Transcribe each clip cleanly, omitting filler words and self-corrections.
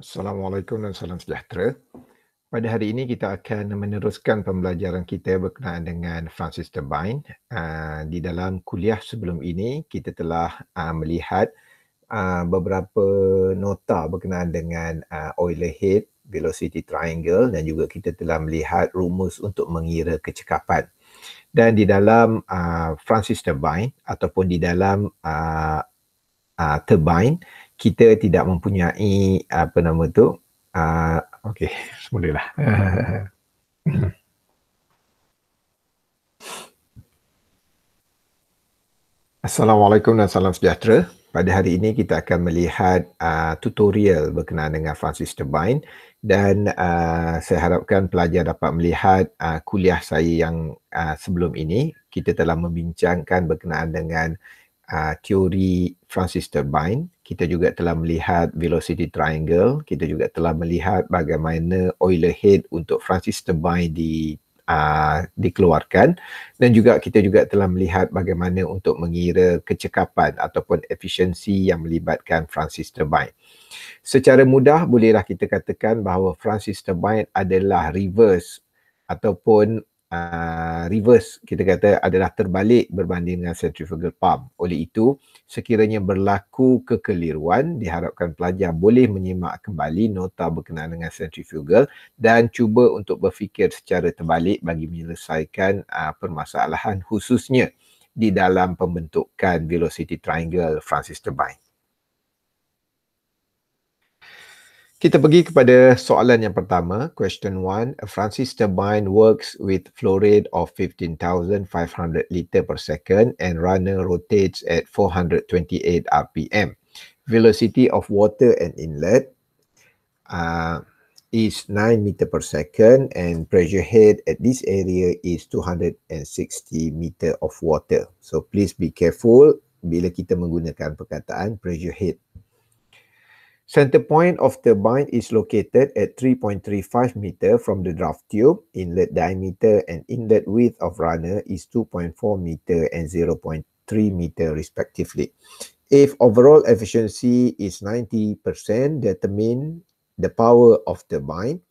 Assalamualaikum dan salam sejahtera. Pada hari ini kita akan meneruskan pembelajaran kita berkenaan dengan Francis Turbine. Di dalam kuliah sebelum ini kita telah melihat beberapa nota berkenaan dengan Euler head, velocity triangle, dan juga kita telah melihat rumus untuk mengira kecekapan. Dan di dalam Francis Turbine ataupun di dalam turbine, kita tidak mempunyai okey, mulalah. Assalamualaikum dan salam sejahtera. Pada hari ini kita akan melihat tutorial berkenaan dengan Francis Turbine dan saya harapkan pelajar dapat melihat kuliah saya yang sebelum ini. Kita telah membincangkan berkenaan dengan teori Francis Turbine. Kita juga telah melihat velocity triangle. Kita juga telah melihat bagaimana Euler head untuk Francis Turbine dikeluarkan, dan juga kita juga telah melihat bagaimana untuk mengira kecekapan ataupun efisiensi yang melibatkan Francis Turbine. Secara mudah bolehlah kita katakan bahawa Francis Turbine adalah reverse ataupun reverse, kita kata adalah terbalik berbanding dengan centrifugal pump. Oleh itu, sekiranya berlaku kekeliruan, diharapkan pelajar boleh menyimak kembali nota berkenaan dengan centrifugal dan cuba untuk berfikir secara terbalik bagi menyelesaikan permasalahan khususnya di dalam pembentukan velocity triangle Francis Turbine. Kita pergi kepada soalan yang pertama, question 1. A Francis turbine works with flow rate of 15,500 liter per second and runner rotates at 428 RPM. Velocity of water and inlet is 9 meter per second and pressure head at this area is 260 meter of water. So please be careful bila kita menggunakan perkataan pressure head. Center point of turbine is located at 3.35 meter from the draft tube. Inlet diameter and inlet width of runner is 2.4 meter and 0.3 meter respectively. If overall efficiency is 90%, determine the power of turbine.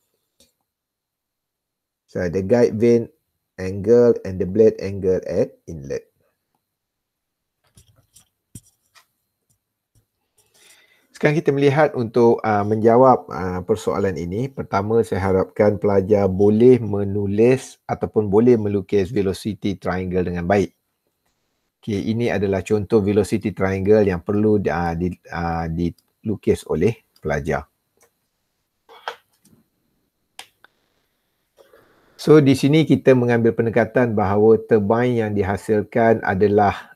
So the guide vane angle and the blade angle at inlet. Sekarang kita melihat untuk menjawab persoalan ini. Pertama, saya harapkan pelajar boleh menulis ataupun boleh melukis velocity triangle dengan baik. Okay, ini adalah contoh velocity triangle yang perlu dilukis oleh pelajar. So, di sini kita mengambil pendekatan bahawa turbine yang dihasilkan adalah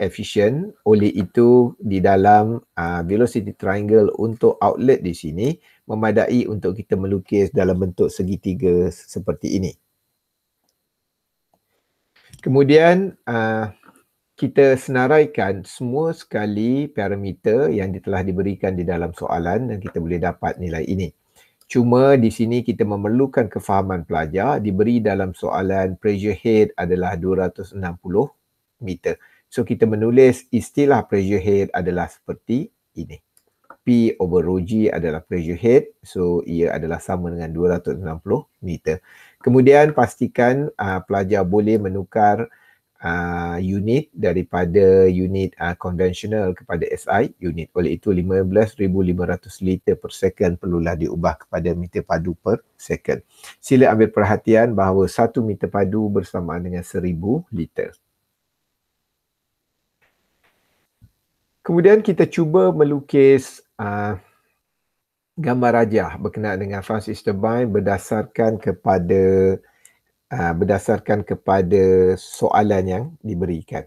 efisien. Oleh itu, di dalam velocity triangle untuk outlet di sini memadai untuk kita melukis dalam bentuk segitiga seperti ini. Kemudian kita senaraikan semua sekali parameter yang telah diberikan di dalam soalan dan kita boleh dapat nilai ini. Cuma di sini kita memerlukan kefahaman pelajar. Diberi dalam soalan pressure head adalah 260 meter. So kita menulis istilah pressure head adalah seperti ini. P over rho G adalah pressure head. So ia adalah sama dengan 260 meter. Kemudian pastikan pelajar boleh menukar unit daripada unit konvensional kepada SI unit. Oleh itu 15,500 liter per second perlulah diubah kepada meter padu per second. Sila ambil perhatian bahawa 1 meter padu bersamaan dengan 1,000 liter. Kemudian kita cuba melukis gambar rajah berkenaan dengan Francis Turbine berdasarkan kepada soalan yang diberikan.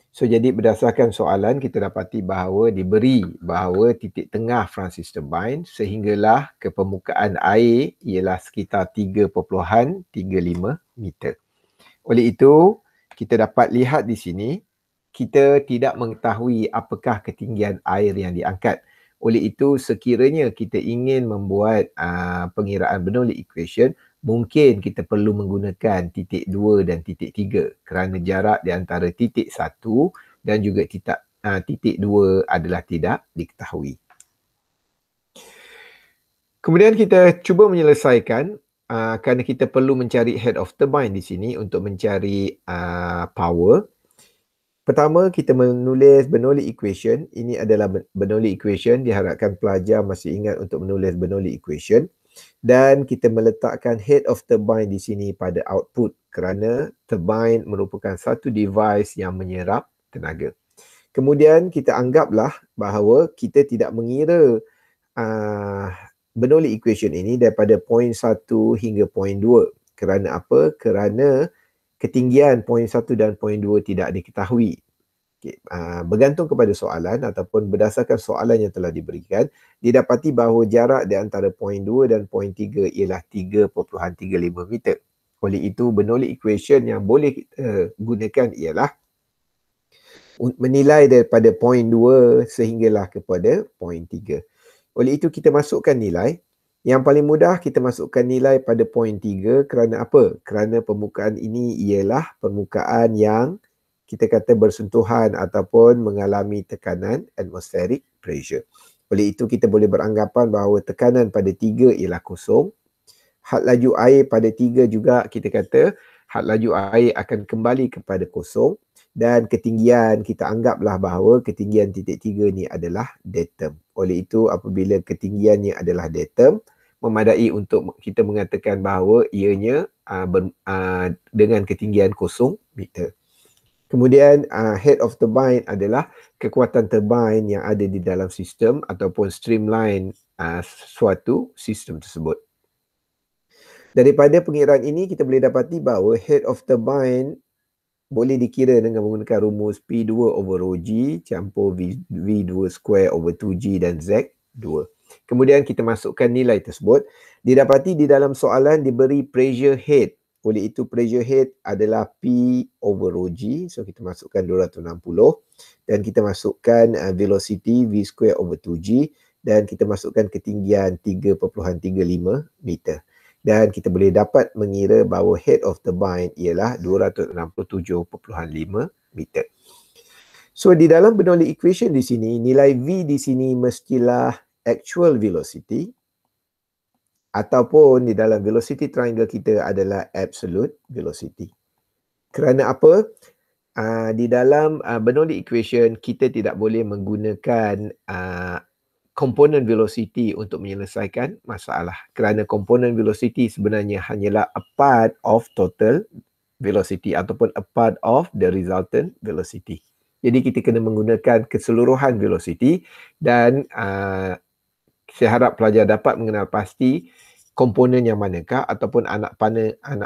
So jadi berdasarkan soalan kita dapati bahawa diberi bahawa titik tengah Francis Turbine sehinggalah ke permukaan air ialah sekitar 3.35 meter. Oleh itu kita dapat lihat di sini kita tidak mengetahui apakah ketinggian air yang diangkat. Oleh itu, sekiranya kita ingin membuat pengiraan Bernoulli equation, mungkin kita perlu menggunakan titik 2 dan titik 3 kerana jarak di antara titik 1 dan juga titik 2 adalah tidak diketahui. Kemudian kita cuba menyelesaikan kerana kita perlu mencari head of turbine di sini untuk mencari power. Pertama, kita menulis Bernoulli equation. Ini adalah Bernoulli equation. Diharapkan pelajar masih ingat untuk menulis Bernoulli equation. Dan kita meletakkan head of turbine di sini pada output kerana turbine merupakan satu device yang menyerap tenaga. Kemudian kita anggaplah bahawa kita tidak mengira Bernoulli equation ini daripada point 1 hingga point 2. Kerana apa? Kerana ketinggian point 1 dan point 2 tidak diketahui. Okay. Bergantung kepada soalan ataupun berdasarkan soalan yang telah diberikan, didapati bahawa jarak di antara point 2 dan point 3 ialah 3.35 meter. Oleh itu, Bernoulli equation yang boleh kita gunakan ialah menilai daripada point 2 sehinggalah kepada point 3. Oleh itu, kita masukkan nilai. Yang paling mudah kita masukkan nilai pada point 3 kerana apa? Kerana permukaan ini ialah permukaan yang kita kata bersentuhan ataupun mengalami tekanan atmospheric pressure. Oleh itu kita boleh beranggapan bahawa tekanan pada 3 ialah kosong. Had laju air pada 3 juga kita kata had laju air akan kembali kepada kosong. Dan ketinggian kita anggaplah bahawa ketinggian titik 3 ni adalah datum. Oleh itu apabila ketinggiannya adalah datum, memadai untuk kita mengatakan bahawa ianya dengan ketinggian 0 meter. Kemudian head of turbine adalah kekuatan turbine yang ada di dalam sistem ataupun streamline suatu sistem tersebut. Daripada pengiraan ini kita boleh dapati bahawa head of turbine boleh dikira dengan menggunakan rumus P2 over rho G campur V2 square over 2G dan Z2. Kemudian kita masukkan nilai tersebut. Didapati di dalam soalan diberi pressure head. Oleh itu pressure head adalah P over rho G. So kita masukkan 260. Dan kita masukkan velocity V square over 2G. Dan kita masukkan ketinggian 3.35 meter. Dan kita boleh dapat mengira bahawa head of turbine ialah 267.5 meter. So di dalam Bernoulli equation di sini, nilai V di sini mestilah actual velocity ataupun di dalam velocity triangle kita adalah absolute velocity. Kerana apa? Di dalam Bernoulli equation kita tidak boleh menggunakan komponen velocity untuk menyelesaikan masalah. Kerana komponen velocity sebenarnya hanyalah a part of total velocity ataupun a part of the resultant velocity. Jadi kita kena menggunakan keseluruhan velocity dan saya harap pelajar dapat mengenal pasti komponen yang manakah ataupun anak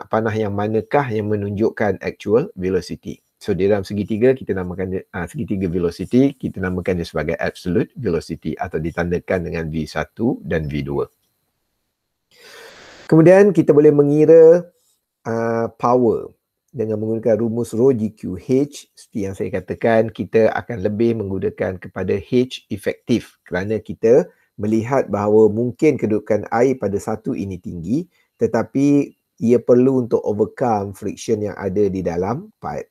panah yang manakah yang menunjukkan actual velocity. So di dalam segitiga kita namakan segitiga velocity, kita namakan dia sebagai absolute velocity atau ditandakan dengan V1 dan V2. Kemudian kita boleh mengira power dengan menggunakan rumus rho GQH. Seperti yang saya katakan, kita akan lebih menggunakan kepada H efektif kerana kita melihat bahawa mungkin kedudukan air pada satu ini tinggi tetapi ia perlu untuk overcome friction yang ada di dalam pipe.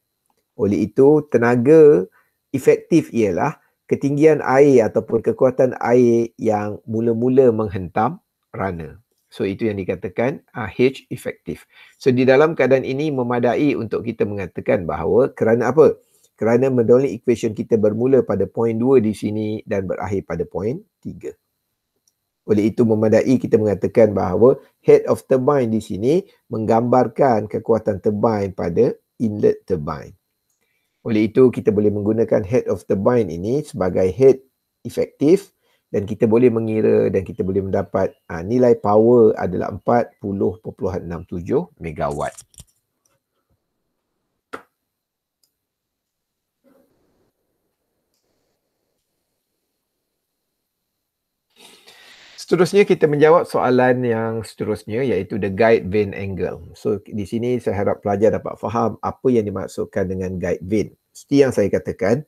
Oleh itu, tenaga efektif ialah ketinggian air ataupun kekuatan air yang mula-mula menghentam runner. So, itu yang dikatakan H efektif. So, di dalam keadaan ini memadai untuk kita mengatakan bahawa kerana apa? Kerana Bernoulli equation kita bermula pada point 2 di sini dan berakhir pada point 3. Oleh itu memadai kita mengatakan bahawa head of turbine di sini menggambarkan kekuatan turbine pada inlet turbine. Oleh itu kita boleh menggunakan head of turbine ini sebagai head efektif dan kita boleh mengira dan kita boleh mendapat nilai power adalah 40.67 megawatt. Seterusnya kita menjawab soalan yang seterusnya iaitu the guide vane angle. So di sini saya harap pelajar dapat faham apa yang dimaksudkan dengan guide vane. Seperti yang saya katakan,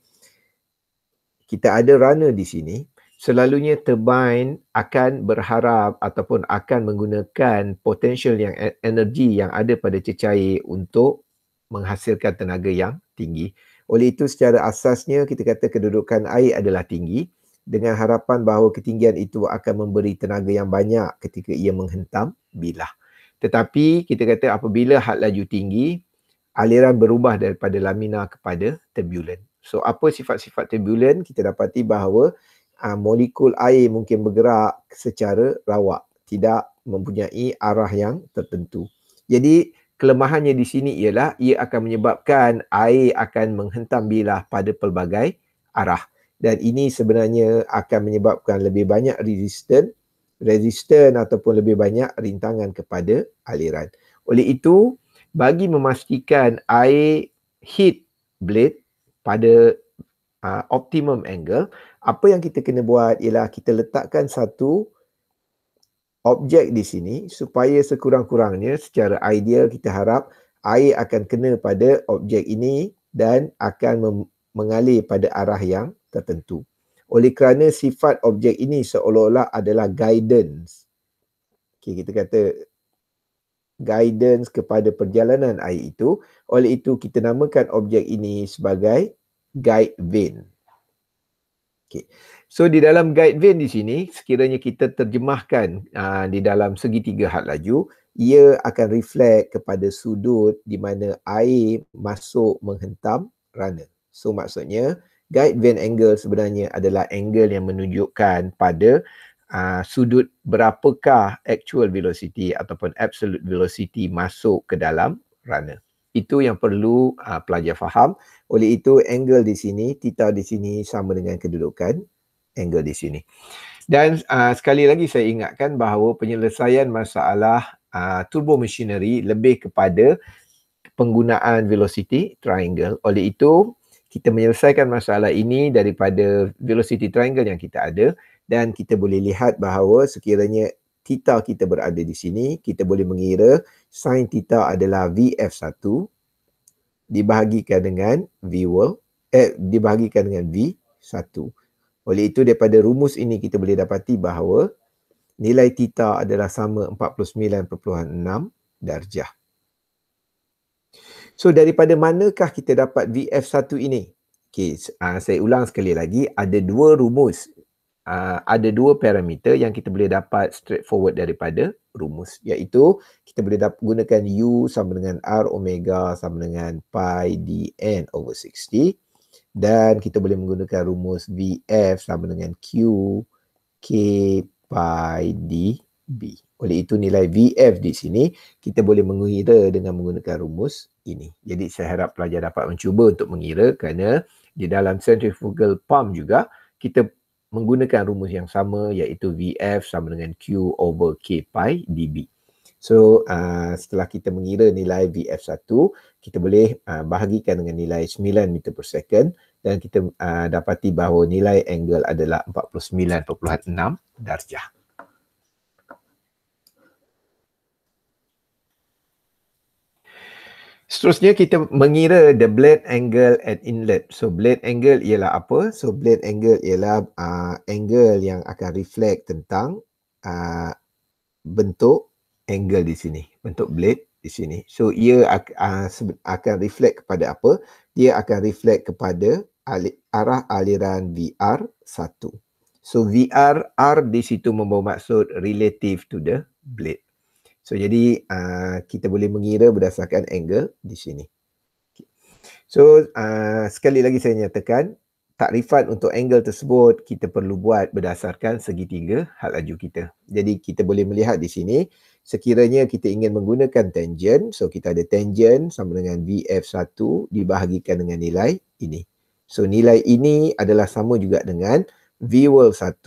kita ada runner di sini. Selalunya turbine akan berharap ataupun akan menggunakan potential yang energi yang ada pada cecair untuk menghasilkan tenaga yang tinggi. Oleh itu secara asasnya kita kata kedudukan air adalah tinggi. dengan harapan bahawa ketinggian itu akan memberi tenaga yang banyak ketika ia menghentam bilah. Tetapi kita kata apabila had laju tinggi, aliran berubah daripada lamina kepada turbulent. So apa sifat-sifat turbulent? Kita dapati bahawa molekul air mungkin bergerak secara rawak, tidak mempunyai arah yang tertentu. Jadi kelemahannya di sini ialah ia akan menyebabkan air akan menghentam bilah pada pelbagai arah. Dan ini sebenarnya akan menyebabkan lebih banyak resisten ataupun lebih banyak rintangan kepada aliran. Oleh itu, bagi memastikan air hit blade pada optimum angle, apa yang kita kena buat ialah kita letakkan satu objek di sini supaya sekurang-kurangnya secara ideal kita harap air akan kena pada objek ini dan akan mengalir pada arah yang tertentu. Oleh kerana sifat objek ini seolah-olah adalah guidance. Okay, kita kata guidance kepada perjalanan air itu. Oleh itu kita namakan objek ini sebagai guide vane. Okay. So di dalam guide vane di sini, sekiranya kita terjemahkan di dalam segitiga had laju, ia akan reflect kepada sudut di mana air masuk menghentam runner. So maksudnya guide vane angle sebenarnya adalah angle yang menunjukkan pada sudut berapakah actual velocity ataupun absolute velocity masuk ke dalam runner. Itu yang perlu pelajar faham. Oleh itu angle di sini, theta di sini sama dengan kedudukan angle di sini. Dan sekali lagi saya ingatkan bahawa penyelesaian masalah turbo machinery lebih kepada penggunaan velocity triangle. Oleh itu kita menyelesaikan masalah ini daripada velocity triangle yang kita ada dan kita boleh lihat bahawa sekiranya theta kita berada di sini, kita boleh mengira sin theta adalah VF1 dibahagikan dengan dibahagikan dengan V1. Oleh itu daripada rumus ini kita boleh dapati bahawa nilai theta adalah sama 49.6 darjah. So daripada manakah kita dapat VF1 ini? Okay, saya ulang sekali lagi, ada dua rumus. Ada dua parameter yang kita boleh dapat straightforward daripada rumus, iaitu kita boleh gunakan U sama dengan R omega sama dengan pi dn over 60 dan kita boleh menggunakan rumus VF sama dengan Q K pi dB. Oleh itu nilai VF di sini kita boleh mengira dengan menggunakan rumus ini. Jadi saya harap pelajar dapat mencuba untuk mengira kerana di dalam centrifugal pump juga kita menggunakan rumus yang sama iaitu VF sama dengan Q over K pi dB. So setelah kita mengira nilai VF1, kita boleh bahagikan dengan nilai 9 meter per second dan kita dapati bahawa nilai angle adalah 49.6 darjah. Seterusnya kita mengira the blade angle at inlet. So blade angle ialah apa? So blade angle ialah angle yang akan reflect tentang bentuk angle di sini, bentuk blade di sini. So ia akan reflect kepada apa? Dia akan reflect kepada arah aliran VR1. So VR di situ membawa maksud relative to the blade. So jadi kita boleh mengira berdasarkan angle di sini. So sekali lagi saya nyatakan takrifan untuk angle tersebut kita perlu buat berdasarkan segitiga had laju kita. Jadi kita boleh melihat di sini sekiranya kita ingin menggunakan tangent, so kita ada tangent sama dengan VF1 dibahagikan dengan nilai ini. So nilai ini adalah sama juga dengan V1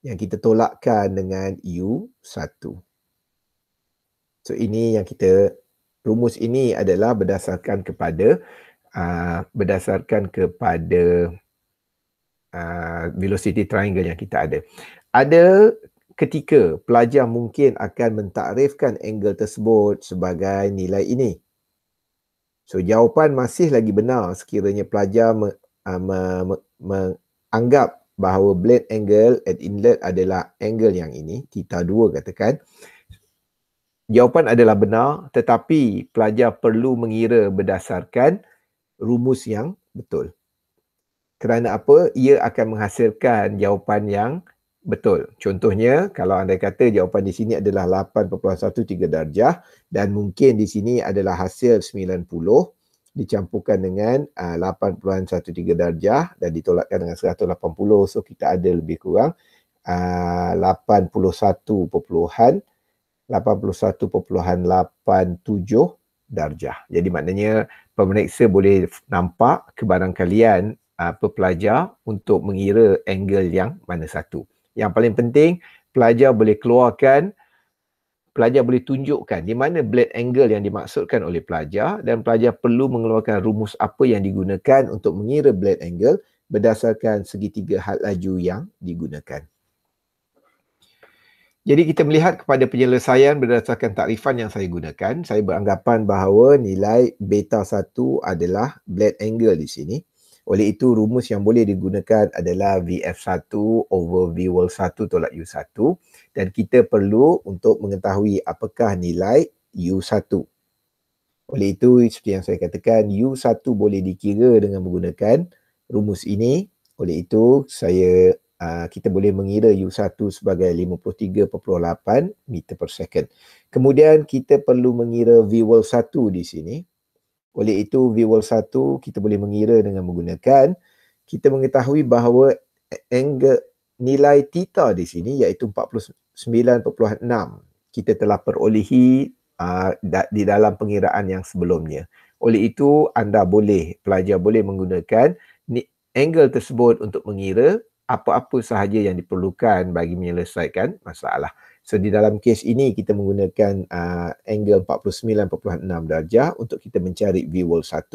yang kita tolakkan dengan U1. So ini yang rumus ini adalah berdasarkan kepada velocity triangle yang kita ada. Ada ketika pelajar mungkin akan mentakrifkan angle tersebut sebagai nilai ini. So jawapan masih lagi benar sekiranya pelajar menganggap bahawa blade angle at inlet adalah angle yang ini, theta 2 katakan. Jawapan adalah benar, tetapi pelajar perlu mengira berdasarkan rumus yang betul. Kerana apa? Ia akan menghasilkan jawapan yang betul. Contohnya, kalau anda kata jawapan di sini adalah 8.13 darjah dan mungkin di sini adalah hasil 90 dicampurkan dengan 8.13 darjah dan ditolakkan dengan 180. So, kita ada lebih kurang 81.87 darjah. Jadi maknanya pemeriksa boleh nampak kebarangkalian pelajar untuk mengira angle yang mana satu. Yang paling penting, pelajar boleh tunjukkan di mana blade angle yang dimaksudkan oleh pelajar dan pelajar perlu mengeluarkan rumus apa yang digunakan untuk mengira blade angle berdasarkan segitiga had laju yang digunakan. Jadi kita melihat kepada penyelesaian berdasarkan takrifan yang saya gunakan. Saya beranggapan bahawa nilai beta 1 adalah blade angle di sini. Oleh itu, rumus yang boleh digunakan adalah VF1 over V1 tolak U1. Dan kita perlu untuk mengetahui apakah nilai U1. Oleh itu, seperti yang saya katakan, U1 boleh dikira dengan menggunakan rumus ini. Oleh itu, kita boleh mengira U1 sebagai 53.8 meter per second. Kemudian kita perlu mengira V1 di sini. Oleh itu V1 kita boleh mengira dengan menggunakan, kita mengetahui bahawa angle nilai theta di sini iaitu 49.6 kita telah perolehi di dalam pengiraan yang sebelumnya. Oleh itu pelajar boleh menggunakan angle tersebut untuk mengira apa-apa sahaja yang diperlukan bagi menyelesaikan masalah. So di dalam kes ini kita menggunakan angle 49.6 darjah untuk kita mencari V1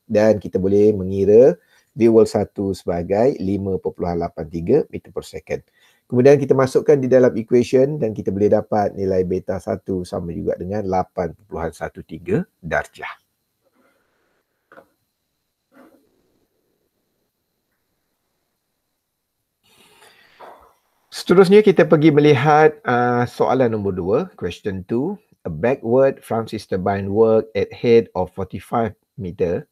dan kita boleh mengira V1 sebagai 5.83 meter per second. Kemudian kita masukkan di dalam equation dan kita boleh dapat nilai beta 1 sama juga dengan 8.13 darjah. Seterusnya kita pergi melihat soalan nombor 2, question 2. A backward Francis turbine work at head of 45 meter.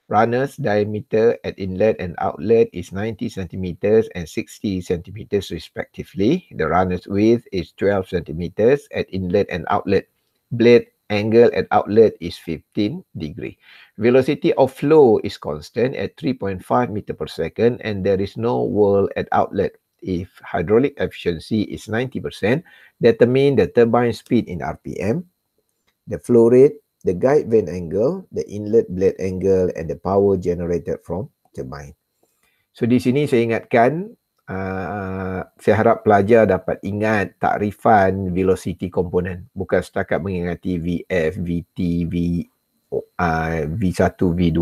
Runner's diameter at inlet and outlet is 90 centimeters and 60 centimeters respectively. The runner's width is 12 centimeters at inlet and outlet. Blade angle at outlet is 15 degree. Velocity of flow is constant at 3.5 meter per second and there is no whirl at outlet. If hydraulic efficiency is 90%, determine the turbine speed in RPM, the flow rate, the guide vane angle, the inlet blade angle and the power generated from turbine. So di sini saya ingatkan, saya harap pelajar dapat ingat takrifan velocity component. Bukan setakat mengingati VF, VT, V1, V2.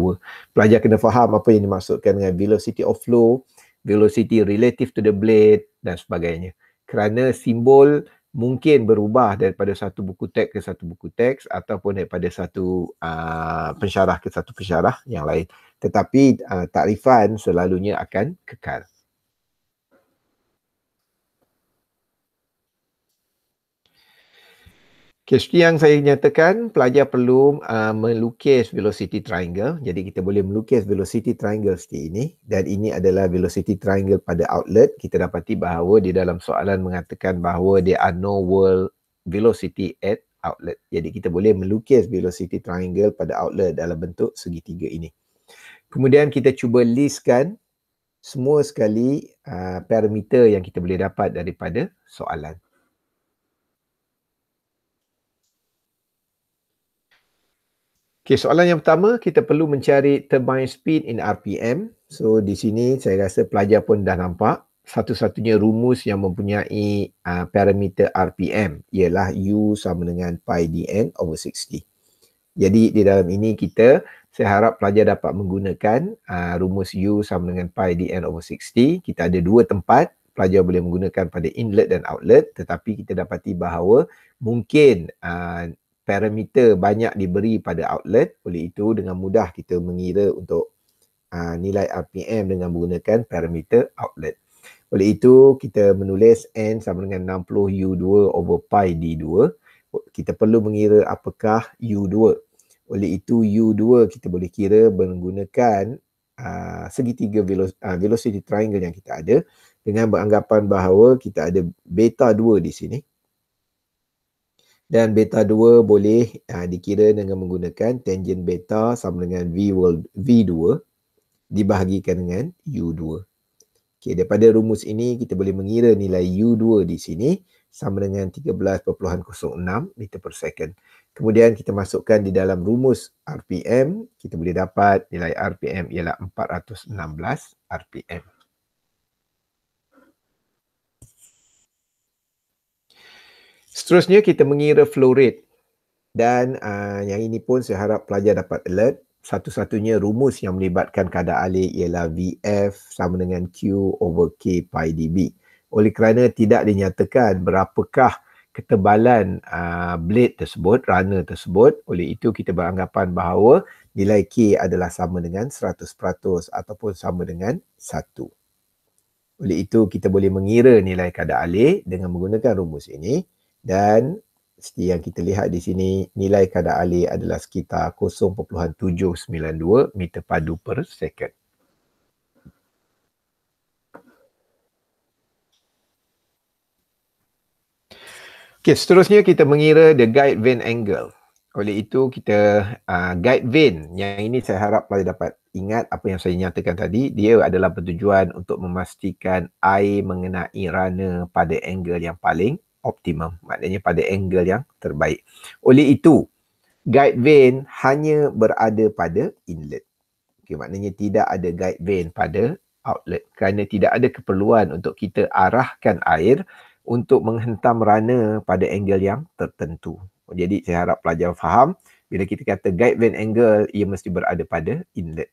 Pelajar kena faham apa yang dimaksudkan dengan velocity of flow, velocity relative to the blade dan sebagainya. Kerana simbol mungkin berubah daripada satu buku teks ke satu buku teks ataupun daripada satu pensyarah ke satu pensyarah yang lain. Tetapi takrifan selalunya akan kekal. Seperti yang saya nyatakan, pelajar perlu melukis velocity triangle. Jadi kita boleh melukis velocity triangle seperti ini. Dan ini adalah velocity triangle pada outlet. Kita dapati bahawa di dalam soalan mengatakan bahawa there are no whirl velocity at outlet. Jadi kita boleh melukis velocity triangle pada outlet dalam bentuk segitiga ini. Kemudian kita cuba listkan semua sekali parameter yang kita boleh dapat daripada soalan. Okay, soalan yang pertama, kita perlu mencari turbine speed in RPM. So, di sini saya rasa pelajar pun dah nampak. Satu-satunya rumus yang mempunyai parameter RPM ialah U sama dengan pi dn over 60. Jadi, di dalam ini saya harap pelajar dapat menggunakan rumus U sama dengan pi dn over 60. Kita ada dua tempat. Pelajar boleh menggunakan pada inlet dan outlet. Tetapi kita dapati bahawa mungkin parameter banyak diberi pada outlet, oleh itu dengan mudah kita mengira untuk nilai RPM dengan menggunakan parameter outlet. Oleh itu kita menulis N sama dengan 60 U2 over pi D2. Kita perlu mengira apakah U2. Oleh itu U2 kita boleh kira menggunakan segitiga velocity triangle yang kita ada, dengan beranggapan bahawa kita ada beta 2 di sini. Dan beta 2 boleh dikira dengan menggunakan tangent beta sama dengan V2 dibahagikan dengan U2. Okey, daripada rumus ini kita boleh mengira nilai U2 di sini sama dengan 13.06 meter per second. Kemudian kita masukkan di dalam rumus RPM, kita boleh dapat nilai RPM ialah 416 RPM. Seterusnya kita mengira flow rate. Dan yang ini pun saya harap pelajar dapat alert. Satu-satunya rumus yang melibatkan kadar alih ialah VF sama dengan Q over K pi dB. Oleh kerana tidak dinyatakan berapakah ketebalan blade tersebut, runner tersebut, oleh itu kita beranggapan bahawa nilai K adalah sama dengan 100% ataupun sama dengan 1. Oleh itu kita boleh mengira nilai kadar alih dengan menggunakan rumus ini, dan seperti yang kita lihat di sini, nilai kadar alih adalah sekitar 0.792 meter padu per second. Okey, seterusnya kita mengira the guide vane angle. Oleh itu kita guide vane, yang ini saya harap pelajar dapat ingat apa yang saya nyatakan tadi, dia adalah bertujuan untuk memastikan air mengenai runner pada angle yang paling optimum, maknanya pada angle yang terbaik. Oleh itu, guide vane hanya berada pada inlet. Okay, maknanya tidak ada guide vane pada outlet, kerana tidak ada keperluan untuk kita arahkan air untuk menghentam runner pada angle yang tertentu. Jadi saya harap pelajar faham, bila kita kata guide vane angle, ia mesti berada pada inlet.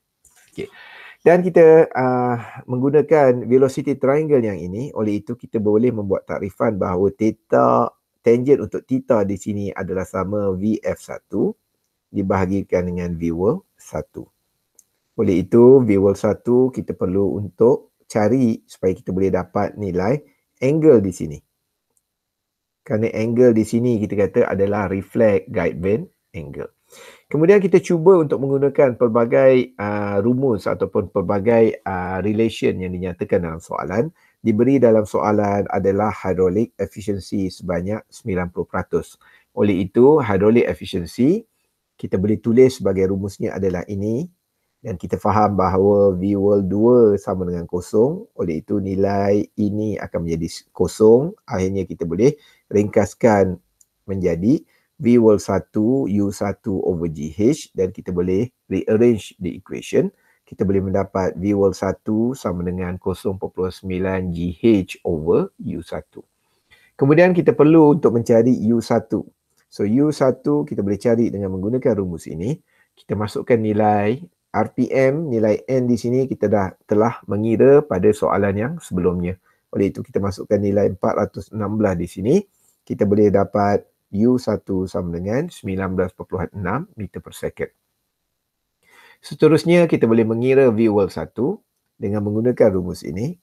Okay. Dan kita menggunakan velocity triangle yang ini, oleh itu kita boleh membuat takrifan bahawa theta, tangent untuk theta di sini adalah sama VF1 dibahagikan dengan V1. Oleh itu V1 kita perlu untuk cari supaya kita boleh dapat nilai angle di sini. Kerana angle di sini kita kata adalah reflect guide vane angle. Kemudian kita cuba untuk menggunakan pelbagai rumus ataupun pelbagai relation yang dinyatakan dalam soalan. Diberi dalam soalan adalah hydraulic efficiency sebanyak 90%. Oleh itu, hydraulic efficiency kita boleh tulis sebagai rumusnya adalah ini. Dan kita faham bahawa V2 sama dengan kosong. Oleh itu, nilai ini akan menjadi kosong. Akhirnya kita boleh ringkaskan menjadi V1 U1 over GH, dan kita boleh rearrange the equation. Kita boleh mendapat V1 sama dengan 0.9 GH over U1. Kemudian kita perlu untuk mencari U1. So U1 kita boleh cari dengan menggunakan rumus ini. Kita masukkan nilai RPM, nilai N di sini kita telah mengira pada soalan yang sebelumnya. Oleh itu kita masukkan nilai 416 di sini. Kita boleh dapat U1 sama dengan 19.6 meter per second. Seterusnya kita boleh mengira V1 dengan menggunakan rumus ini.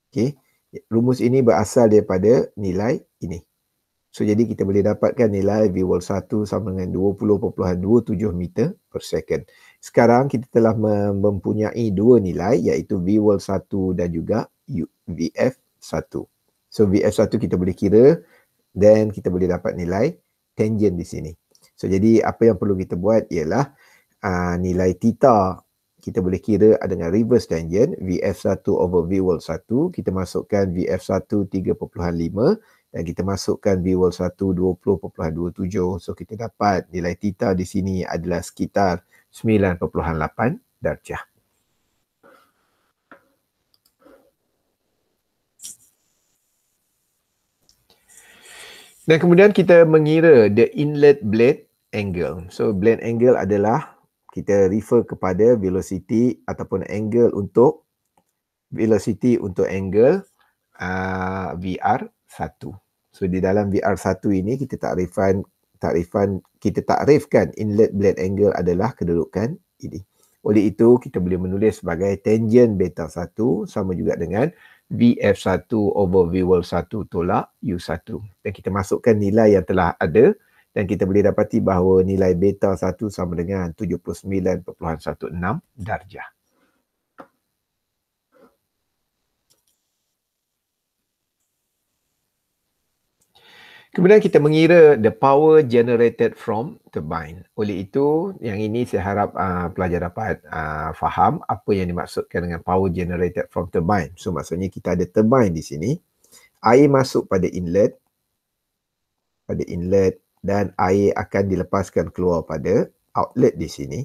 Okey, rumus ini berasal daripada nilai ini. So jadi kita boleh dapatkan nilai V1 sama dengan 20.27 meter per second. Sekarang kita telah mempunyai dua nilai, iaitu V1 dan juga VF1. So VF1 kita boleh kira dan kita boleh dapat nilai tangent di sini. So jadi apa yang perlu kita buat ialah nilai theta kita boleh kira dengan reverse tangent VF1 over V1. Kita masukkan VF1 3.5 dan kita masukkan V1 20.27. So kita dapat nilai theta di sini adalah sekitar 9.8 darjah. Dan kemudian kita mengira the inlet blade angle. So blade angle adalah kita refer kepada velocity ataupun angle untuk angle VR1. So di dalam VR1 ini kita takrifkan inlet blade angle adalah kedudukan ini. Oleh itu kita boleh menulis sebagai tangent beta 1 sama juga dengan VF1 over V1 tolak U1. Dan kita masukkan nilai yang telah ada dan kita boleh dapati bahawa nilai beta 1 sama dengan 79.16 darjah. Kemudian kita mengira the power generated from turbine. Oleh itu, yang ini saya harap pelajar dapat faham apa yang dimaksudkan dengan power generated from turbine. So maksudnya kita ada turbine di sini, air masuk pada inlet dan air akan dilepaskan keluar pada outlet di sini.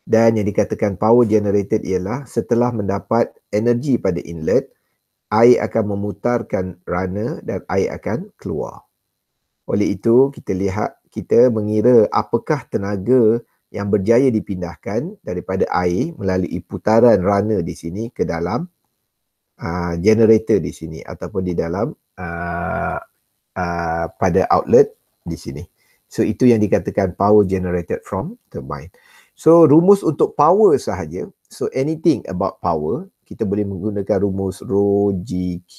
Dan yang dikatakan power generated ialah setelah mendapat energi pada inlet, air akan memutarkan runner dan air akan keluar. Oleh itu, kita mengira apakah tenaga yang berjaya dipindahkan daripada air melalui putaran runner di sini ke dalam generator di sini ataupun di dalam pada outlet di sini. So, itu yang dikatakan power generated from turbine. So, rumus untuk power sahaja. So, anything about power, kita boleh menggunakan rumus Rho, G, Q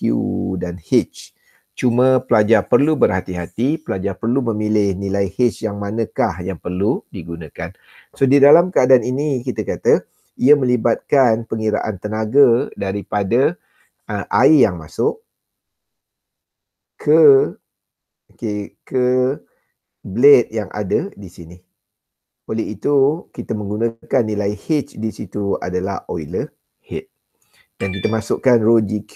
dan H. Cuma pelajar perlu berhati-hati, pelajar perlu memilih nilai H yang manakah yang perlu digunakan. So di dalam keadaan ini kita kata ia melibatkan pengiraan tenaga daripada air yang masuk ke blade yang ada di sini. Oleh itu kita menggunakan nilai H di situ adalah Euler head. Dan kita masukkan Rho GQ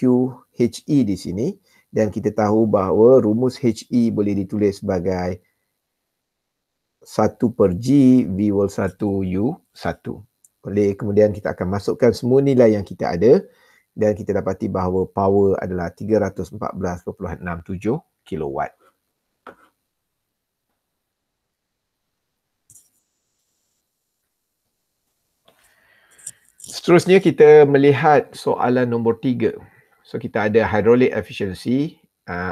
HE di sini. Dan kita tahu bahawa rumus HE boleh ditulis sebagai 1/G V1 U1. Oleh kemudian kita akan masukkan semua nilai yang kita ada dan kita dapati bahawa power adalah 314.67 kilowatt. Seterusnya kita melihat soalan nombor 3. So kita ada hydraulic efficiency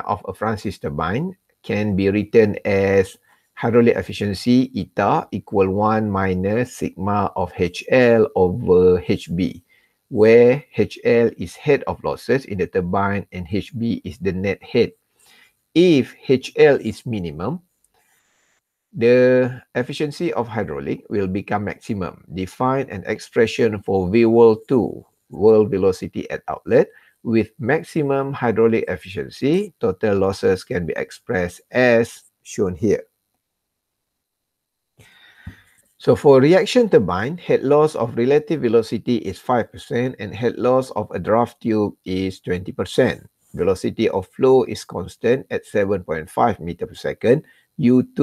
of a Francis turbine can be written as hydraulic efficiency eta equal 1 minus sigma of HL over HB, where HL is head of losses in the turbine and HB is the net head. If HL is minimum, the efficiency of hydraulic will become maximum. Define an expression for V-World 2, world velocity at outlet, with maximum hydraulic efficiency. Total losses can be expressed as shown here. So for reaction turbine, head loss of relative velocity is 5% and head loss of a draft tube is 20%. Velocity of flow is constant at 7.5 meter per second. U2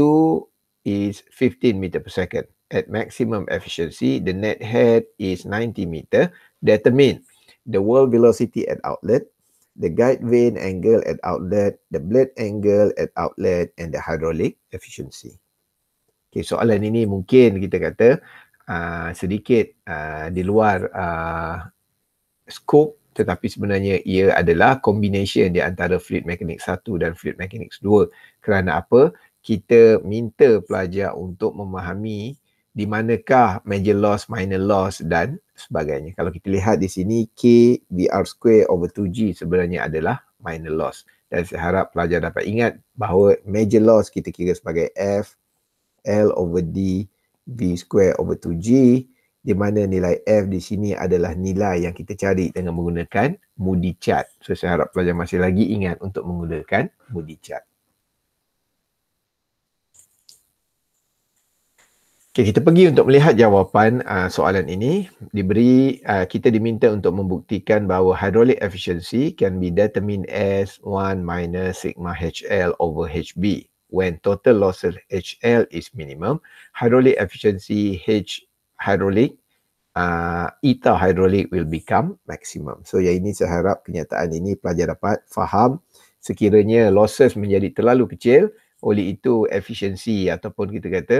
is 15 meter per second. At maximum efficiency, the net head is 90 meter. Determine the world velocity at outlet, the guide vane angle at outlet, the blade angle at outlet, and the hydraulic efficiency. Okay, soalan ini mungkin kita kata sedikit di luar skop, tetapi sebenarnya ia adalah combination di antara fluid mechanics 1 dan fluid mechanics 2. Kerana apa? Kita minta pelajar untuk memahami di manakah major loss, minor loss dan sebagainya. Kalau kita lihat di sini, K VR square over 2G sebenarnya adalah minor loss. Dan saya harap pelajar dapat ingat bahawa major loss kita kira sebagai F, L over D, V square over 2G, di mana nilai F di sini adalah nilai yang kita cari dengan menggunakan Moody chart. So saya harap pelajar masih lagi ingat untuk menggunakan Moody chart. Okay, kita pergi untuk melihat jawapan soalan ini. Kita diminta untuk membuktikan bahawa hydraulic efficiency can be determined as 1 minus sigma HL over HB. When total losses HL is minimum, hydraulic efficiency eta hydraulic will become maximum. So yang ini saya harap kenyataan ini pelajar dapat faham. Sekiranya losses menjadi terlalu kecil, oleh itu efisiensi ataupun kita kata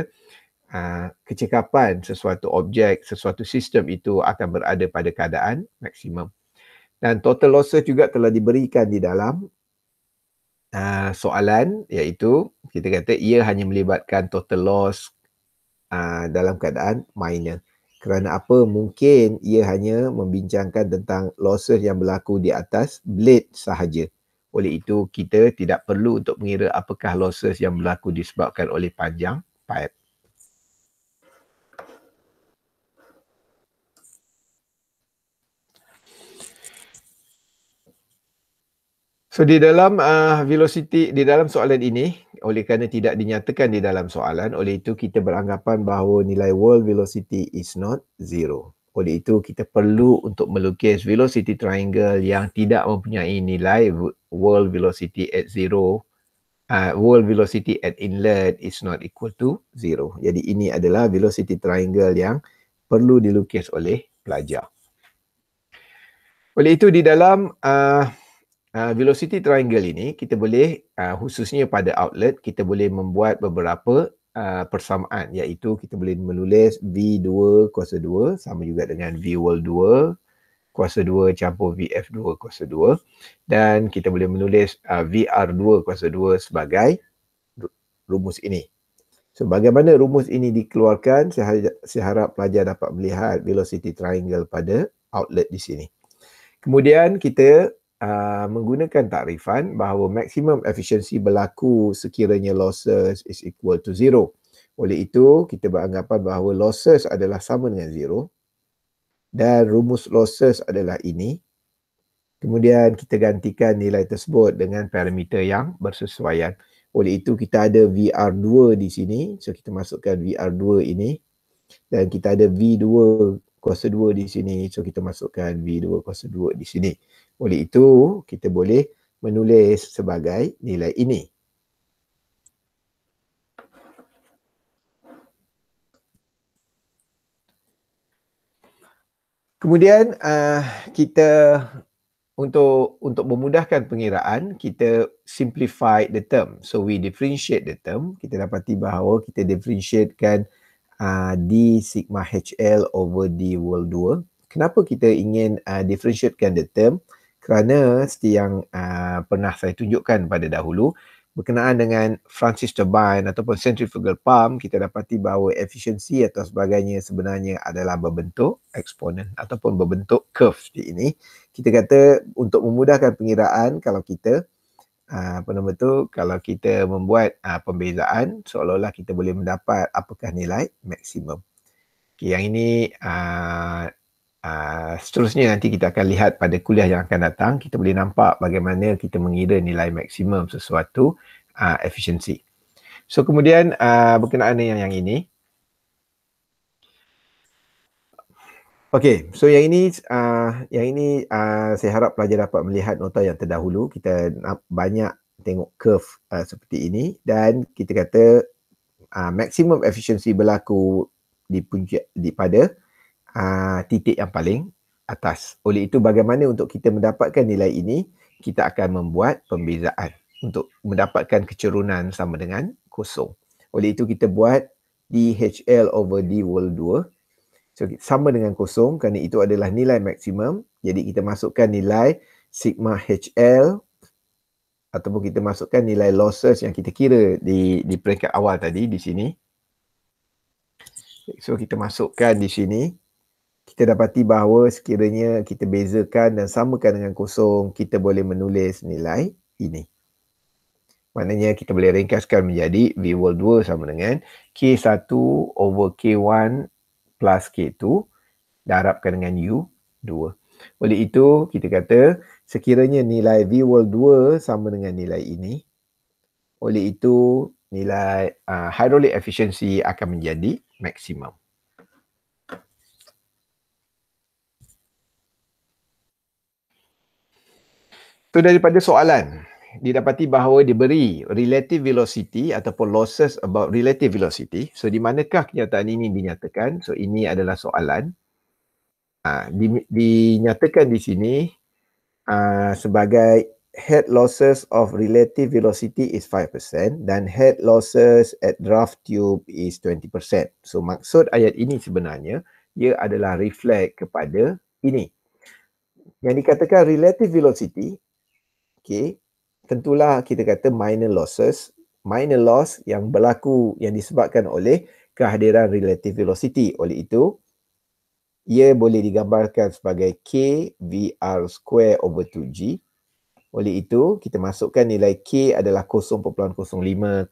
kecekapan sesuatu objek, sesuatu sistem itu akan berada pada keadaan maksimum. Dan total losses juga telah diberikan di dalam soalan, iaitu kita kata ia hanya melibatkan total loss dalam keadaan minor. Kerana apa? Mungkin ia hanya membincangkan tentang losses yang berlaku di atas blade sahaja. Oleh itu, kita tidak perlu untuk mengira apakah losses yang berlaku disebabkan oleh panjang pipe. So di dalam di dalam soalan ini, oleh kerana tidak dinyatakan di dalam soalan, oleh itu kita beranggapan bahawa nilai world velocity is not zero. Oleh itu kita perlu untuk melukis velocity triangle yang tidak mempunyai nilai world velocity at zero. World velocity at inlet is not equal to zero. Jadi ini adalah velocity triangle yang perlu dilukis oleh pelajar. Oleh itu di dalam velocity triangle ini kita boleh khususnya pada outlet kita boleh membuat beberapa persamaan, iaitu kita boleh menulis V2 kuasa 2 sama juga dengan V world 2 kuasa 2 campur VF2 kuasa 2, dan kita boleh menulis VR2 kuasa 2 sebagai rumus ini. So bagaimana rumus ini dikeluarkan, saya harap pelajar dapat melihat velocity triangle pada outlet di sini. Kemudian kita menggunakan takrifan bahawa maximum efficiency berlaku sekiranya losses is equal to zero. Oleh itu, kita beranggapan bahawa losses adalah sama dengan zero dan rumus losses adalah ini. Kemudian kita gantikan nilai tersebut dengan parameter yang bersesuaian. Oleh itu, kita ada VR2 di sini. So, kita masukkan VR2 ini. Dan kita ada V2 kuasa 2 di sini. So, kita masukkan V2 kuasa 2 di sini. Oleh itu, kita boleh menulis sebagai nilai ini. Kemudian, kita untuk memudahkan pengiraan, kita simplify the term. So, we differentiate the term. Kita dapati bahawa kita differentiatekan D sigma HL over D world 2. Kenapa kita ingin differentiatekan the term? Kerana seperti yang pernah saya tunjukkan pada dahulu, berkenaan dengan Francis turbine ataupun centrifugal pump, kita dapati bahawa efisiensi atau sebagainya sebenarnya adalah berbentuk eksponen ataupun berbentuk curve seperti ini. Kita kata untuk memudahkan pengiraan, kalau kita kalau kita membuat pembezaan, seolah-olah kita boleh mendapat apakah nilai maksimum. Okay, yang ini seterusnya nanti kita akan lihat pada kuliah yang akan datang. Kita boleh nampak bagaimana kita mengira nilai maksimum sesuatu efisiensi. So kemudian berkenaan dengan yang ini. Okey, so yang ini saya harap pelajar dapat melihat nota yang terdahulu. Kita banyak tengok curve seperti ini dan kita kata maximum efficiency berlaku pada titik yang paling atas. Oleh itu, bagaimana untuk kita mendapatkan nilai ini? Kita akan membuat pembezaan untuk mendapatkan kecerunan sama dengan kosong. Oleh itu, kita buat DHL over D world 2. So, sama dengan kosong kerana itu adalah nilai maksimum. Jadi, kita masukkan nilai sigma HL ataupun kita masukkan nilai losses yang kita kira di peringkat awal tadi di sini. So, kita masukkan di sini. Kita dapati bahawa sekiranya kita bezakan dan samakan dengan kosong, kita boleh menulis nilai ini. Maknanya kita boleh ringkaskan menjadi V world 2 sama dengan K1 over K1 plus K2 darabkan dengan U2. Oleh itu, kita kata sekiranya nilai V world 2 sama dengan nilai ini, oleh itu nilai hydraulic efficiency akan menjadi maksimum. So daripada soalan, didapati bahawa diberi relative velocity ataupun losses about relative velocity. So di manakah kenyataan ini dinyatakan? So ini adalah soalan. Dinyatakan di sini sebagai head losses of relative velocity is 5% dan head losses at draft tube is 20%. So maksud ayat ini sebenarnya ia adalah reflect kepada ini. Yang dikatakan relative velocity, okay, tentulah kita kata minor losses. Minor loss yang berlaku yang disebabkan oleh kehadiran relative velocity. Oleh itu, ia boleh digambarkan sebagai K VR square over 2G. Oleh itu, kita masukkan nilai K adalah 0.05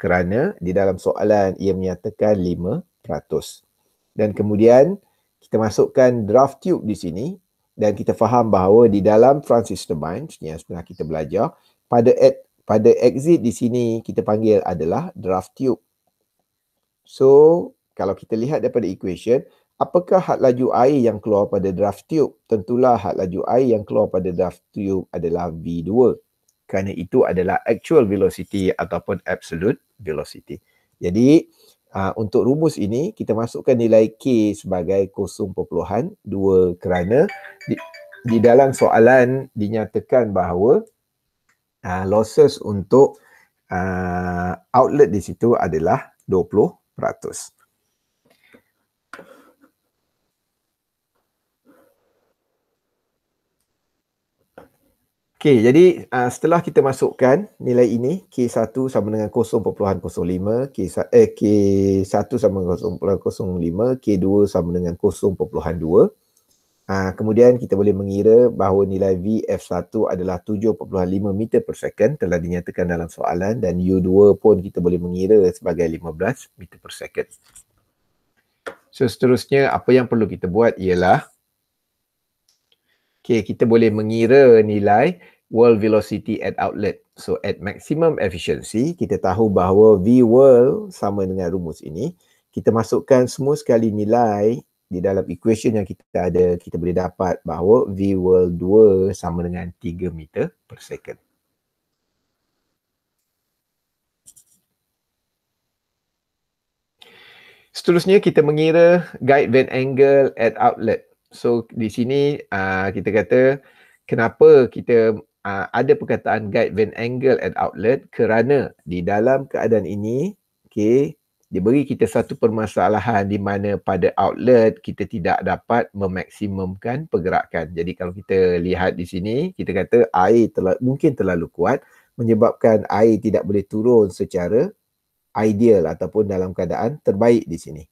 kerana di dalam soalan ia menyatakan 5%. Dan kemudian kita masukkan draft tube di sini dan kita faham bahawa di dalam Francis turbine yang sebenarnya kita belajar, pada exit di sini kita panggil adalah draft tube. So, kalau kita lihat daripada equation, apakah had laju air yang keluar pada draft tube? Tentulah had laju air yang keluar pada draft tube adalah V2. Kerana itu adalah actual velocity ataupun absolute velocity. Jadi, untuk rumus ini, kita masukkan nilai K sebagai 0.2 kerana di dalam soalan dinyatakan bahawa losses untuk outlet di situ adalah 20%. Okey, jadi setelah kita masukkan nilai ini, K1 sama dengan 0.05, K1 sama dengan 0.05, K2 sama dengan 0.2. Kemudian kita boleh mengira bahawa nilai VF1 adalah 7.5 meter per second telah dinyatakan dalam soalan dan U2 pun kita boleh mengira sebagai 15 meter per second. So seterusnya apa yang perlu kita buat ialah kita boleh mengira nilai world velocity at outlet. So at maximum efficiency, kita tahu bahawa V world sama dengan rumus ini. Kita masukkan semua sekali nilai di dalam equation yang kita ada, kita boleh dapat bahawa V world 2 sama dengan 3 meter per second. Seterusnya kita mengira guide vane angle at outlet. So di sini kita kata kenapa kita ada perkataan guide vane angle at outlet, kerana di dalam keadaan ini diberi kita satu permasalahan di mana pada outlet kita tidak dapat memaksimumkan pergerakan. Jadi kalau kita lihat di sini, kita kata air mungkin terlalu kuat menyebabkan air tidak boleh turun secara ideal ataupun dalam keadaan terbaik di sini.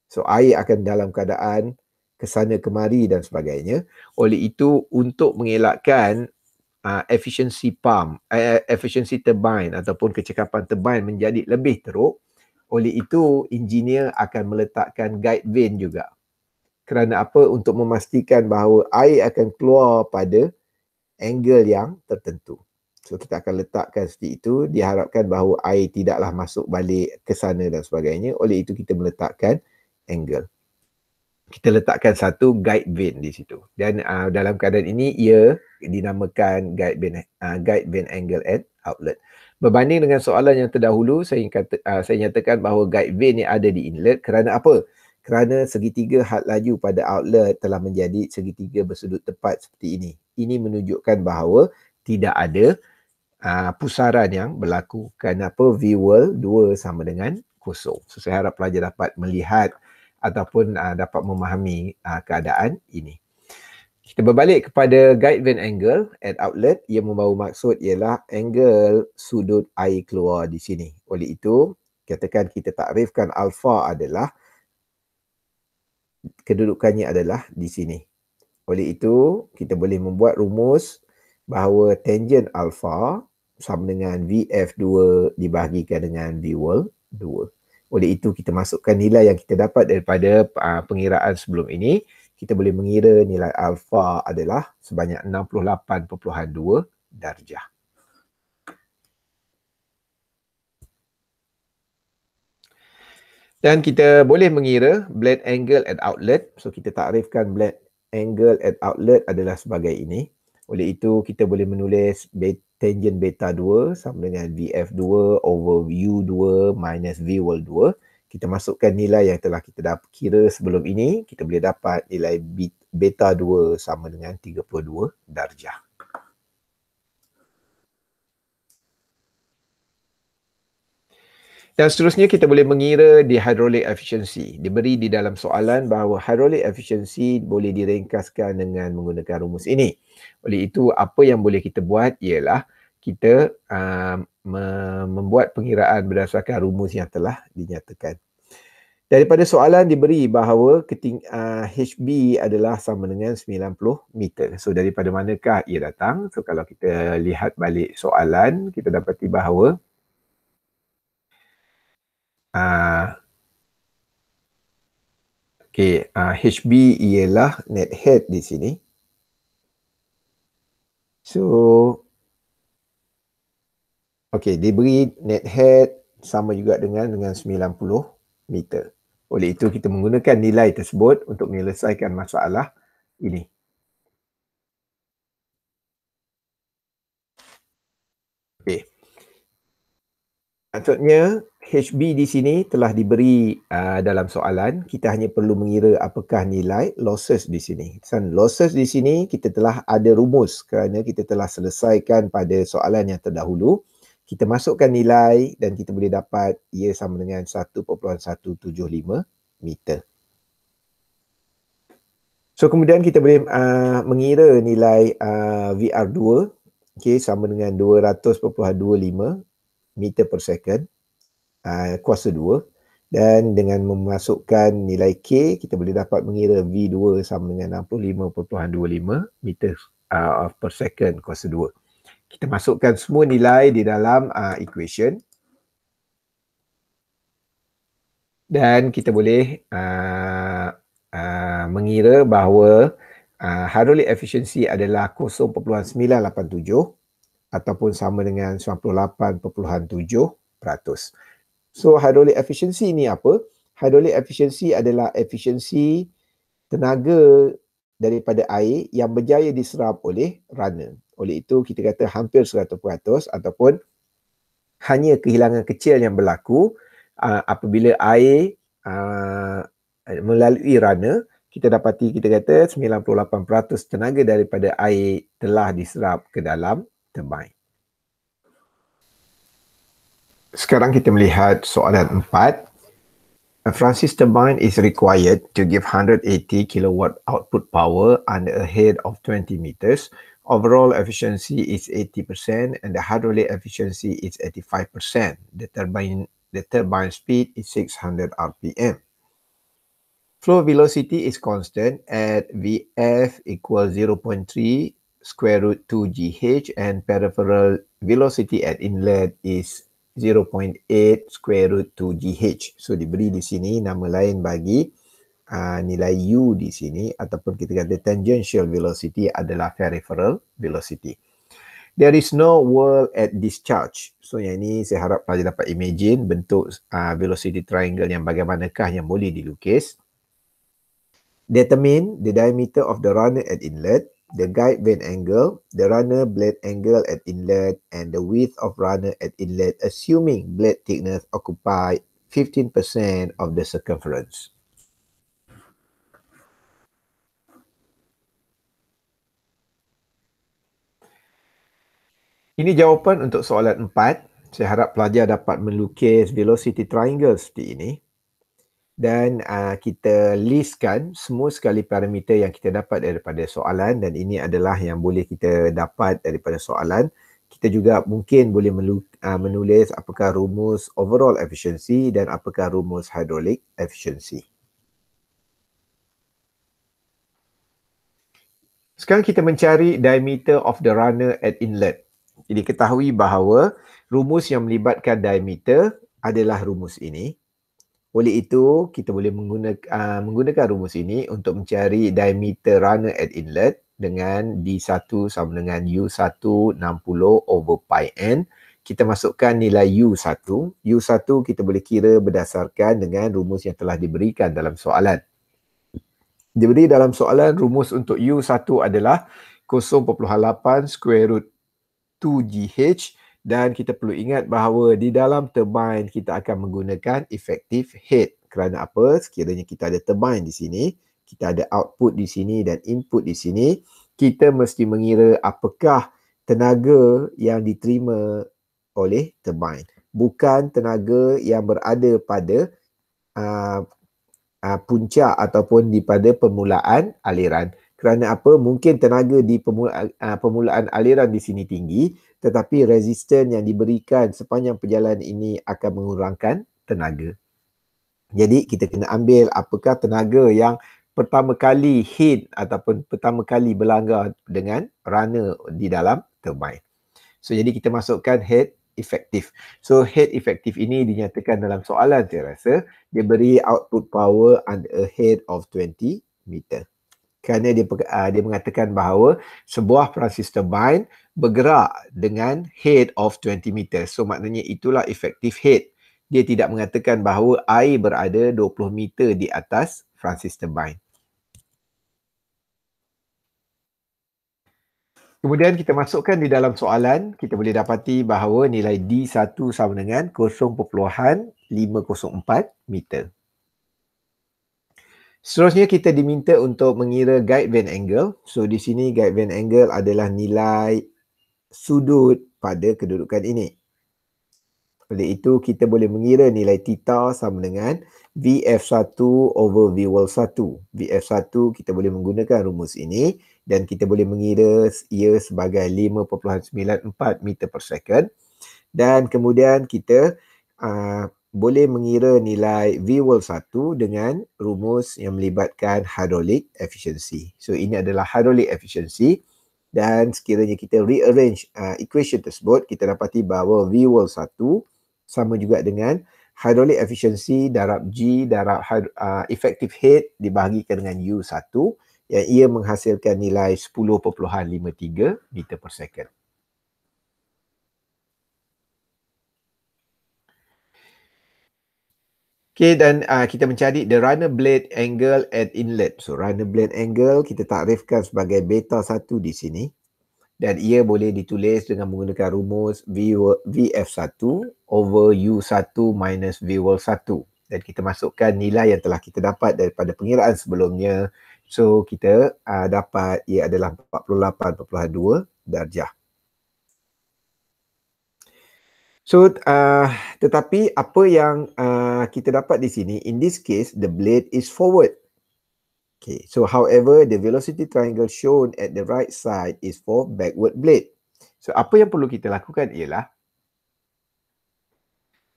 So air akan dalam keadaan kesana kemari dan sebagainya. Oleh itu, untuk mengelakkan efisiensi turbine ataupun kecekapan turbine menjadi lebih teruk, oleh itu engineer akan meletakkan guide vane juga. Kerana apa? Untuk memastikan bahawa air akan keluar pada angle yang tertentu. So kita akan letakkan seperti itu, diharapkan bahawa air tidaklah masuk balik ke sana dan sebagainya. Oleh itu kita meletakkan angle. Kita letakkan satu guide vane di situ. Dan dalam keadaan ini ia dinamakan guide vane angle at outlet. Berbanding dengan soalan yang terdahulu, saya nyatakan bahawa guide vane yang ada di inlet kerana apa? Kerana segitiga had laju pada outlet telah menjadi segitiga bersudut tepat seperti ini. Ini menunjukkan bahawa tidak ada pusaran yang berlaku. Kenapa V world 2 sama dengan 0. So saya harap pelajar dapat melihat ataupun dapat memahami keadaan ini. Kita berbalik kepada guide vane angle at outlet. Ia membawa maksud ialah angle sudut air keluar di sini. Oleh itu, katakan kita takrifkan alpha adalah, kedudukannya adalah di sini. Oleh itu, kita boleh membuat rumus bahawa tangent alpha sama dengan VF2 dibahagikan dengan V world 2. Oleh itu, kita masukkan nilai yang kita dapat daripada pengiraan sebelum ini. Kita boleh mengira nilai alpha adalah sebanyak 68.2 darjah. Dan kita boleh mengira blade angle at outlet. So kita takrifkan blade angle at outlet adalah sebagai ini. Oleh itu kita boleh menulis tangent beta 2 sama dengan VF2 over U2 minus V world 2. Kita masukkan nilai yang telah kita kira sebelum ini. Kita boleh dapat nilai beta 2 sama dengan 32 darjah. Dan seterusnya kita boleh mengira di hydraulic efficiency. Diberi di dalam soalan bahawa hydraulic efficiency boleh diringkaskan dengan menggunakan rumus ini. Oleh itu, apa yang boleh kita buat ialah kita membuat pengiraan berdasarkan rumus yang telah dinyatakan. Daripada soalan diberi bahawa HB adalah sama dengan 90 meter. So daripada manakah ia datang? So kalau kita lihat balik soalan, kita dapati bahawa HB ialah net head di sini. So diberi net head sama juga dengan 90 meter. Oleh itu kita menggunakan nilai tersebut untuk menyelesaikan masalah ini. Maksudnya HB di sini telah diberi dalam soalan. Kita hanya perlu mengira apakah nilai losses di sini. Losses di sini kita telah ada rumus kerana kita telah selesaikan pada soalan yang terdahulu. Kita masukkan nilai dan kita boleh dapat ia sama dengan 1.175 meter. So kemudian kita boleh mengira nilai VR2 sama dengan 200.25 meter per second kuasa 2, dan dengan memasukkan nilai K kita boleh dapat mengira V2 sama dengan 65.25 meter per second kuasa 2. Kita masukkan semua nilai di dalam equation dan kita boleh mengira bahawa hydraulic efficiency adalah 0.987 ataupun sama dengan 98.7%. So hydraulic efficiency ni apa? Hydraulic efficiency adalah efisiensi tenaga daripada air yang berjaya diserap oleh runner. Oleh itu kita kata hampir 100% ataupun hanya kehilangan kecil yang berlaku apabila air melalui runner. Kita dapati kita kata 98% tenaga daripada air telah diserap ke dalam turbine. Sekarang kita melihat soalan 4. A Francis turbine is required to give 180 kilowatt output power under a head of 20 meters. Overall efficiency is 80% and the hydraulic efficiency is 85%. The turbine speed is 600 RPM. Flow velocity is constant at Vf equals 0.3 square root 2 GH and peripheral velocity at inlet is 0.8 square root 2 GH. So diberi di sini nama lain bagi nilai U di sini ataupun kita kata tangential velocity adalah peripheral velocity. There is no whirl at discharge. So yang ini saya harap pelajar dapat imagine bentuk velocity triangle yang bagaimanakah yang boleh dilukis. Determine the diameter of the runner at inlet, the guide vane angle, the runner blade angle at inlet, and the width of runner at inlet, assuming blade thickness occupy 15% of the circumference. Ini jawapan untuk soalan 4. Saya harap pelajar dapat melukis velocity triangle seperti ini. Dan kita listkan semua sekali parameter yang kita dapat daripada soalan dan ini adalah yang boleh kita dapat daripada soalan. Kita juga mungkin boleh menulis apakah rumus overall efficiency dan apakah rumus hydraulic efficiency. Sekarang kita mencari diameter of the runner at inlet. Jadi ketahui bahawa rumus yang melibatkan diameter adalah rumus ini. Oleh itu, kita boleh menggunakan rumus ini untuk mencari diameter runner at inlet dengan D1 sama dengan U1 60 over pi n. Kita masukkan nilai U1. U1 kita boleh kira berdasarkan dengan rumus yang telah diberikan dalam soalan. Diberi dalam soalan rumus untuk U1 adalah 0.8 square root 2GH. Dan kita perlu ingat bahawa di dalam turbine kita akan menggunakan effective head. Kerana apa? Sekiranya kita ada turbine di sini, kita ada output di sini dan input di sini, kita mesti mengira apakah tenaga yang diterima oleh turbine. Bukan tenaga yang berada pada puncak ataupun pada permulaan aliran. Kerana apa? Mungkin tenaga di permulaan aliran di sini tinggi, tetapi resisten yang diberikan sepanjang perjalanan ini akan mengurangkan tenaga. Jadi kita kena ambil apakah tenaga yang pertama kali hit ataupun pertama kali berlanggar dengan runner di dalam turbine. So jadi kita masukkan head efektif. So head efektif ini dinyatakan dalam soalan saya rasa dia beri output power under a head of 20 meter. Kerana dia mengatakan bahawa sebuah Francis turbine bergerak dengan head of 20 meter. So maknanya itulah efektif head. Dia tidak mengatakan bahawa air berada 20 meter di atas Francis turbine. Kemudian kita masukkan di dalam soalan, kita boleh dapati bahawa nilai D1 sama dengan 0.504 meter. Seterusnya kita diminta untuk mengira guide vane angle. So di sini guide vane angle adalah nilai sudut pada kedudukan ini. Oleh itu kita boleh mengira nilai theta sama dengan VF1 over V1. VF1 kita boleh menggunakan rumus ini dan kita boleh mengira ia sebagai 5.94 meter per second. Dan kemudian kita boleh mengira nilai V1 dengan rumus yang melibatkan hydraulic efficiency. So ini adalah hydraulic efficiency dan sekiranya kita rearrange equation tersebut, kita dapati bahawa V1 sama juga dengan hydraulic efficiency darab G darab effective head dibahagikan dengan U1 yang ia menghasilkan nilai 10.53 meter per second. Okay, dan kita mencari the runner blade angle at inlet. So runner blade angle kita takrifkan sebagai beta 1 di sini. Dan ia boleh ditulis dengan menggunakan rumus VF1 over U1 minus V1. Dan kita masukkan nilai yang telah kita dapat daripada pengiraan sebelumnya. So kita dapat ia adalah 48.2 darjah. So tetapi apa yang kita dapat di sini, in this case the blade is forward. Okay, so however the velocity triangle shown at the right side is for backward blade. So apa yang perlu kita lakukan ialah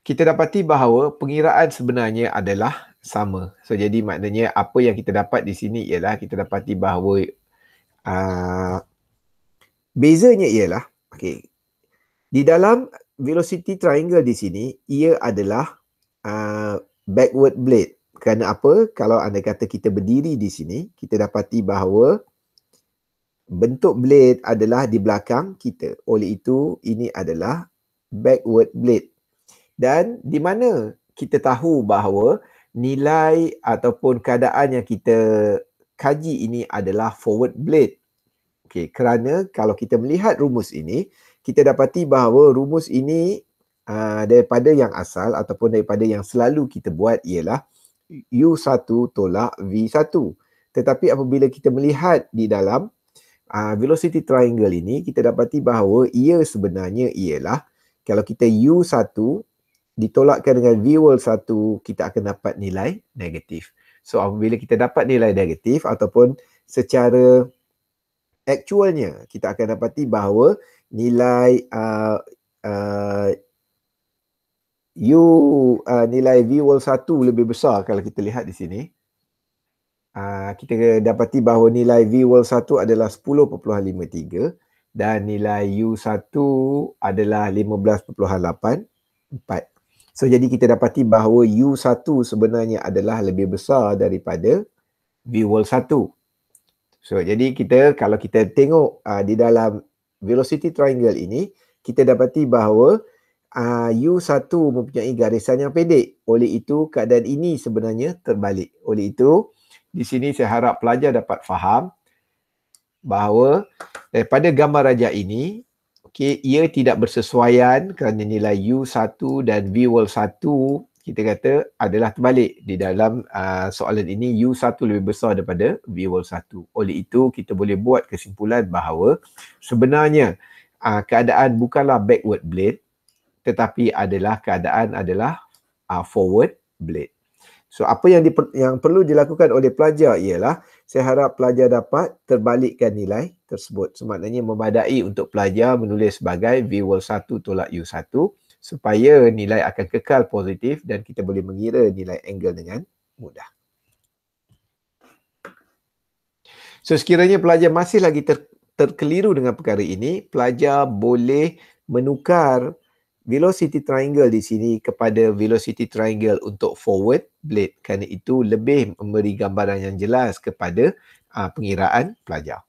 kita dapati bahawa pengiraan sebenarnya adalah sama. So jadi maknanya apa yang kita dapat di sini ialah kita dapati bahawa bezanya ialah di dalam velocity triangle di sini ia adalah backward blade. Kerana apa? Kalau anda kata kita berdiri di sini, kita dapati bahawa bentuk blade adalah di belakang kita. Oleh itu, ini adalah backward blade. Dan di mana kita tahu bahawa nilai ataupun keadaan yang kita kaji ini adalah forward blade. Okay, kerana kalau kita melihat rumus ini, kita dapati bahawa rumus ini daripada yang asal ataupun daripada yang selalu kita buat ialah U1 tolak V1. Tetapi apabila kita melihat di dalam velocity triangle ini, kita dapati bahawa ia sebenarnya ialah kalau kita U1 ditolakkan dengan V1, kita akan dapat nilai negatif. So apabila kita dapat nilai negatif ataupun secara aktualnya, kita akan dapati bahawa nilai nilai V1 lebih besar kalau kita lihat di sini. Kita dapati bahawa nilai V1 adalah 10.53 dan nilai U1 adalah 15.84. So jadi kita dapati bahawa U1 sebenarnya adalah lebih besar daripada V1. So jadi kalau kita tengok di dalam velocity triangle ini, kita dapati bahawa U1 mempunyai garisan yang pendek. Oleh itu keadaan ini sebenarnya terbalik. Oleh itu di sini saya harap pelajar dapat faham bahawa daripada gambar rajah ini, ia tidak bersesuaian kerana nilai U1 dan V1 kita kata adalah terbalik. Di dalam soalan ini U1 lebih besar daripada V1. Oleh itu kita boleh buat kesimpulan bahawa sebenarnya keadaan bukanlah backward blade tetapi keadaan adalah forward blade. So apa yang perlu dilakukan oleh pelajar ialah saya harap pelajar dapat terbalikkan nilai tersebut. Semaknanya memadai untuk pelajar menulis sebagai V1 tolak U1 supaya nilai akan kekal positif dan kita boleh mengira nilai angle dengan mudah. So sekiranya pelajar masih lagi terkeliru dengan perkara ini, pelajar boleh menukar velocity triangle di sini kepada velocity triangle untuk forward blade, kerana itu lebih memberi gambaran yang jelas kepada pengiraan pelajar.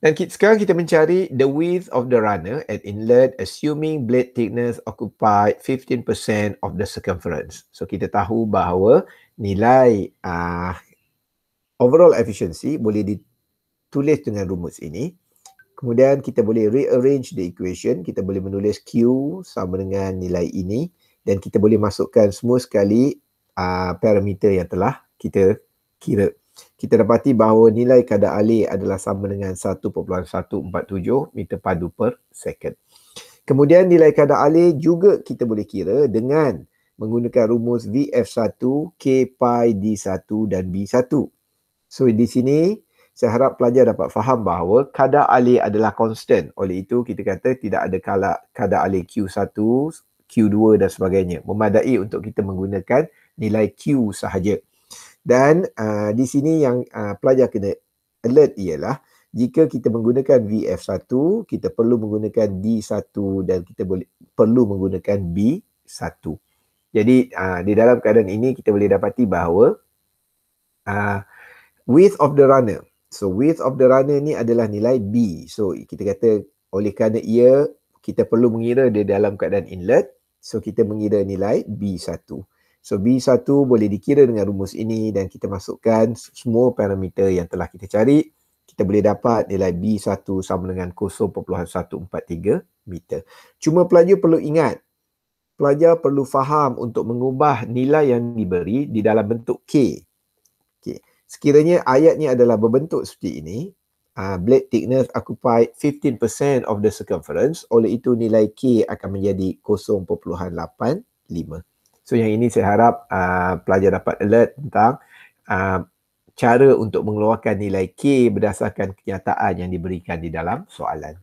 Dan sekarang kita mencari the width of the runner at inlet assuming blade thickness occupied 15% of the circumference. So kita tahu bahawa nilai overall efficiency boleh ditulis dengan rumus ini. Kemudian kita boleh rearrange the equation. Kita boleh menulis Q sama dengan nilai ini dan kita boleh masukkan semua sekali parameter yang telah kita kira. Kita dapati bahawa nilai kadar alih adalah sama dengan 1.147 meter padu per second. Kemudian nilai kadar alih juga kita boleh kira dengan menggunakan rumus VF1, K pi D1 dan B1. So di sini saya harap pelajar dapat faham bahawa kadar alih adalah constant. Oleh itu kita kata tidak ada kadar alih Q1, Q2 dan sebagainya. Memadai untuk kita menggunakan nilai Q sahaja. Dan di sini yang pelajar kena alert ialah jika kita menggunakan VF1, kita perlu menggunakan D1 dan kita perlu menggunakan B1. Jadi di dalam keadaan ini kita boleh dapati bahawa width of the runner. So width of the runner ni adalah nilai B. So kita kata oleh kerana ia kita perlu mengira dia dalam keadaan inlet, so kita mengira nilai B1. So B1 boleh dikira dengan rumus ini dan kita masukkan semua parameter yang telah kita cari. Kita boleh dapat nilai B1 sama dengan 0.143 meter. Cuma pelajar perlu ingat, pelajar perlu faham untuk mengubah nilai yang diberi di dalam bentuk K. Okay. Sekiranya ayatnya adalah berbentuk seperti ini, blade thickness occupied 15% of the circumference, oleh itu nilai K akan menjadi 0.85. So yang ini saya harap pelajar dapat alert tentang cara untuk mengeluarkan nilai K berdasarkan kenyataan yang diberikan di dalam soalan.